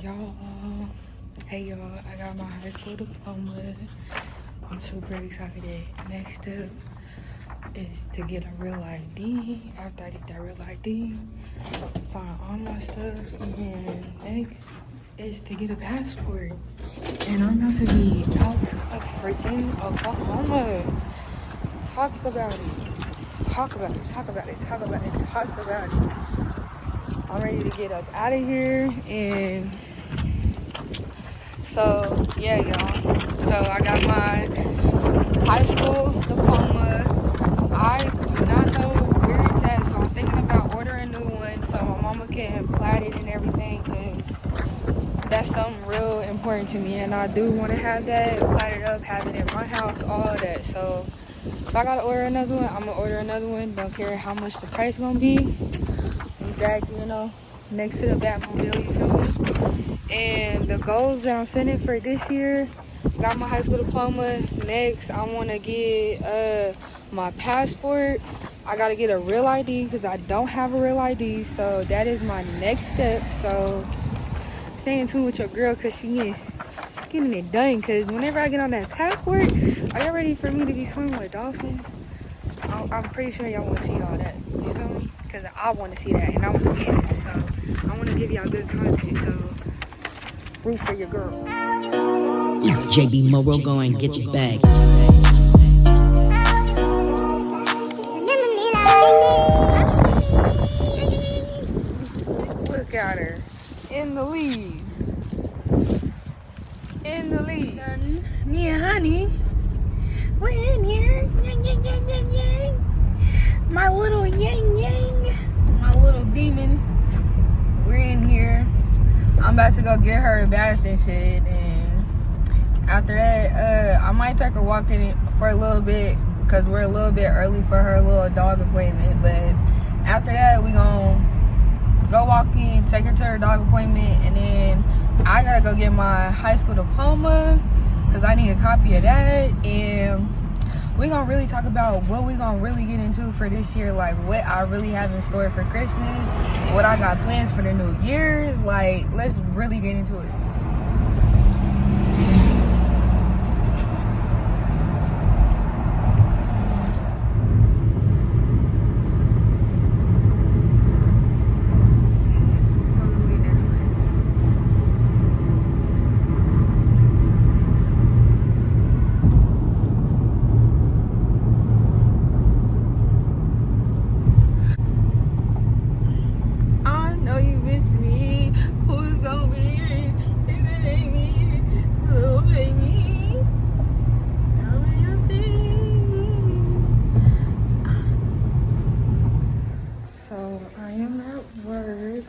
Y'all, hey y'all, I got my high school diploma. I'm super excited. Next step is to get a real ID. After I get that real ID, find all my stuff, and next is to get a passport. And I'm about to be out of freaking Oklahoma. Talk about it. Talk about it. Talk about it. Talk about it. Talk about it. I'm ready to get up out of here, and so yeah, y'all. So I got my high school diploma. I do not know where it's at, so I'm thinking about ordering a new one so my mama can plat it and everything, because that's something real important to me, and I do want to have that platted up, have it in my house, all of that. So if I gotta order another one, I'm gonna order another one. Don't care how much the price gonna be. Back, next to the Batmobile, you feel me? And the goals that I'm setting for this year, got my high school diploma. Next, I want to get my passport. I got to get a real ID because I don't have a real ID. So that is my next step. So stay in tune with your girl because she's getting it done. Because whenever I get on that passport, are y'all ready for me to be swimming with dolphins? I'm pretty sure y'all want to see all that. You feel me? Because I want to see that, and I want to be in it. So I want to give y'all good content. So root for your girl. It's JB Morrow, go and get your bag. Look at her in the leaves. In the leaves. Me and honey, we're in here. Yang, yang, yang, yang, yang. My little yang yang. My little demon. We're in here. I'm about to go get her a bath and shit. And after that, I might take her walking for a little bit because we're a little bit early for her little dog appointment. But after that, we gonna go walking, take her to her dog appointment, and then I gotta go get my high school diploma because I need a copy of that. And we gonna really talk about what we gonna really get into for this year, like what I really have in store for Christmas, what I got plans for the New Year's. Like, let's really get into it.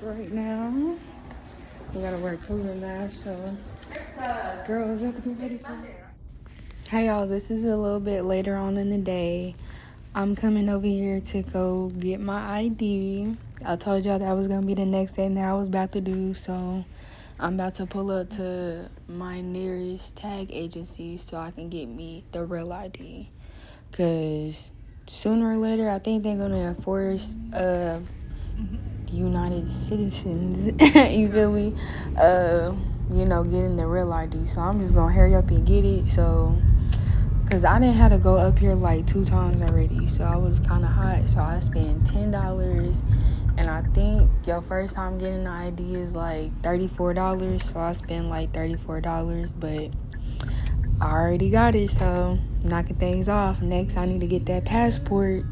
Right now, we gotta wear a cooler mask, so girl, you have to be ready for it. Hey y'all, this is a little bit later on in the day. I'm coming over here to go get my ID. I told y'all that was gonna be the next thing that I was about to do, so I'm about to pull up to my nearest tag agency so I can get me the real ID. Cause sooner or later, I think they're gonna enforce United citizens, you feel me, getting the real ID. So I'm just gonna hurry up and get it, so because I didn't have to go up here like 2 times already, so I was kind of hot. So I spent $10, and I think your first time getting the ID is like $34, so I spent like $34, but I already got it, so knocking things off. Next, I need to get that passport.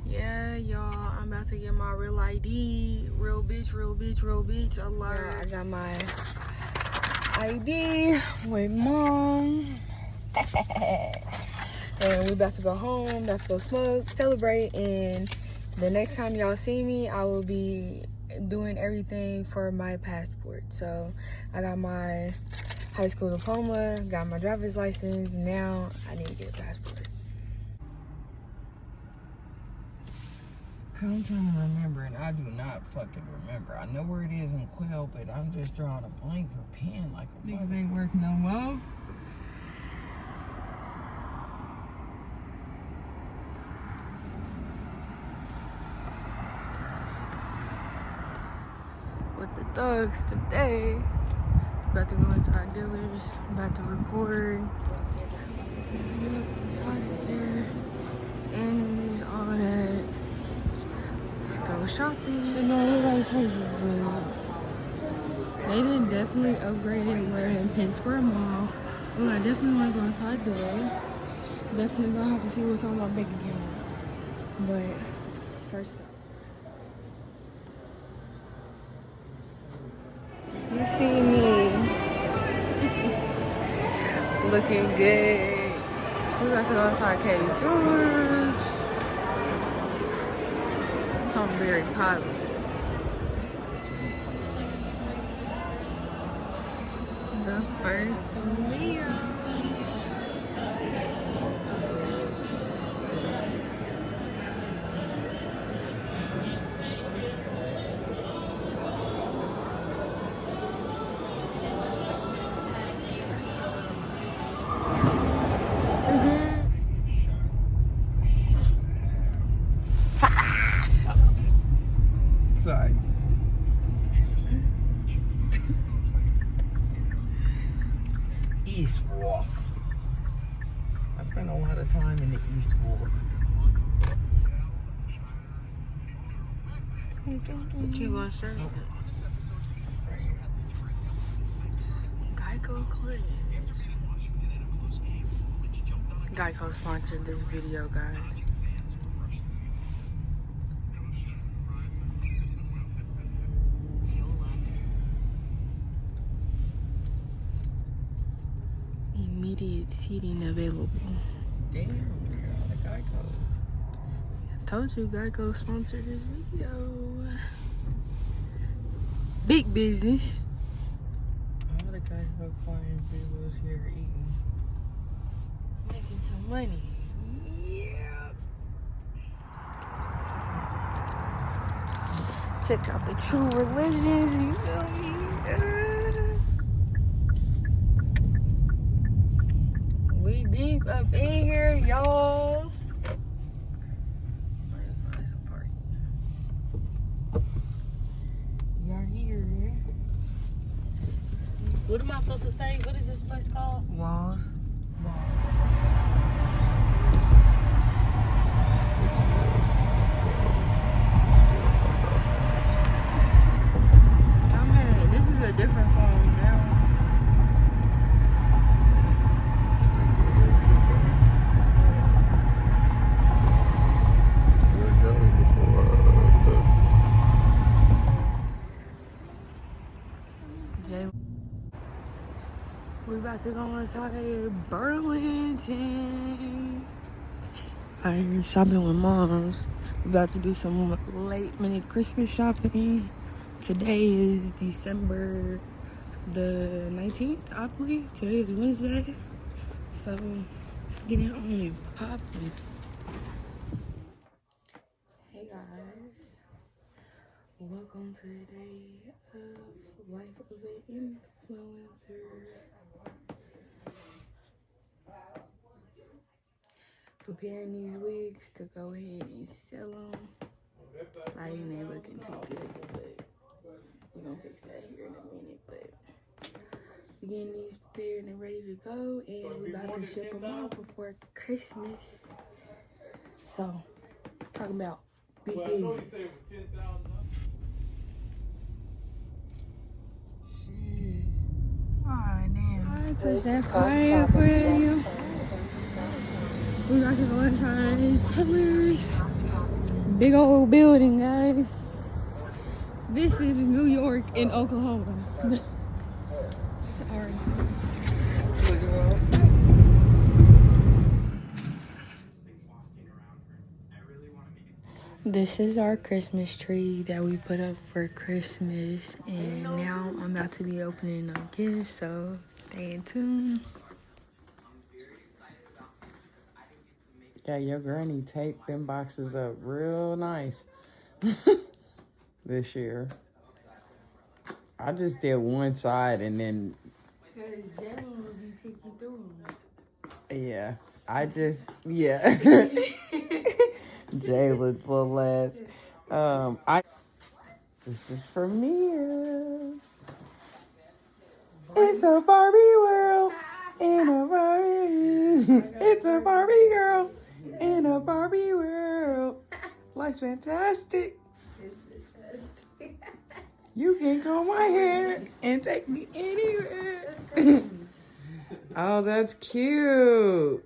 Yeah, y'all, I'm about to get my real ID. Real bitch alert. Yeah, I got my ID with mom. And we about to go home, about to go smoke, celebrate, and the next time y'all see me, I will be doing everything for my passport. So I got my high school diploma, got my driver's license. Now I need to get a passport. I'm trying to remember, and I do not fucking remember. I know where it is in Quail, but I'm just drawing a blank for pen like a Niggas ain't worth no more. With the thugs today. About to go inside dealers. About to record. And all that. Let's go shopping. You know, everybody takes it, but they did definitely upgrade it. We're in Penn Square Mall. Well, I definitely want to go inside there. Definitely gonna have to see what's on my bank account. But first up. You see me looking good. We got to go inside Katie George. Something very positive. The first Leo. Sorry. East Wharf. I spent a lot of time in the East Wharf. Keep on straight. Geico Clinic. Geico sponsored this video, guys. Immediate seating available. Damn, look at all the Geico. Told you Geico sponsored this video. Big business. All the Geico clients was here eating. Making some money. Yeah. Check out the True Religions, you feel me? We deep up in here, y'all. Y'all here. What am I supposed to say? What is this place called? Walls. This is a different phone now. We about to go inside Burlington. I'm shopping with moms. We about to do some late minute Christmas shopping. Today is December the 19th, I believe. Today is Wednesday. So let's get it on and popping. Hey guys. Welcome to the day of Life of an Influencer. Preparing these wigs to go ahead and sell them. Lighting ain't looking too good, but we're gonna fix that here in a minute. But we're getting these prepared and ready to go, and we're about to ship them out before Christmas. So, talking about big business. Aw, damn. I touched that fire for you. We about to go inside Taylor's. Big old building, guys. This is New York in Oklahoma. Sorry. This is our Christmas tree that we put up for Christmas, and now I'm about to be opening up gifts, so stay tuned. Yeah, your granny taped them boxes up real nice. this year. I just did one side and then, Because Jalen will be picking through yeah. Jalen's little ass. This is for Mia. It's a Barbie world in a Barbie. It's a Barbie girl in a Barbie world. Life's fantastic. It's fantastic. You can comb my hair and take me anywhere. Oh, that's cute.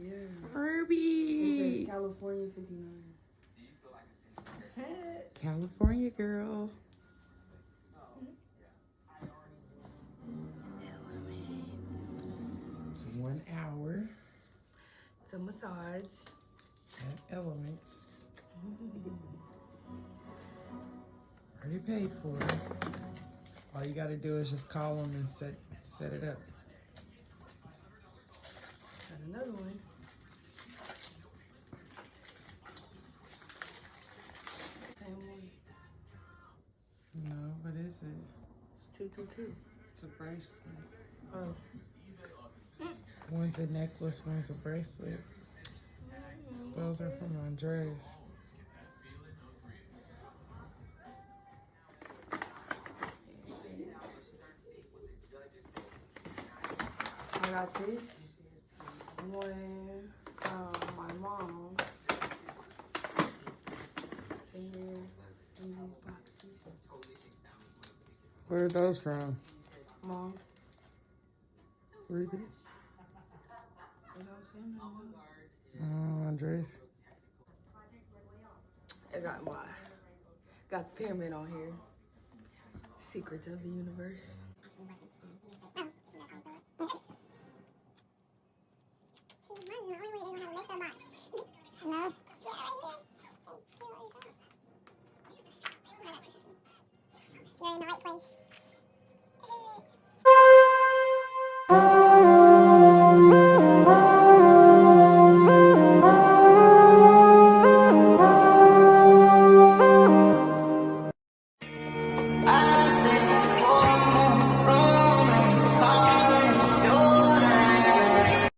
Yeah. It Barbie. says California 59. California girl. It's 1 hour It's a massage. at Elements. Already paid for it. All you gotta do is just call them and set it up. Got another one. Same one. No, what is it? It's 222. It's a bracelet. Oh. One's a necklace, one's a bracelet. Those are from Andres. I got this one from my mom. It's in here in these boxes. Where are those from? Mom. Read it. Without saying nothing. Andres. I got the pyramid on here. Secrets of the universe. No.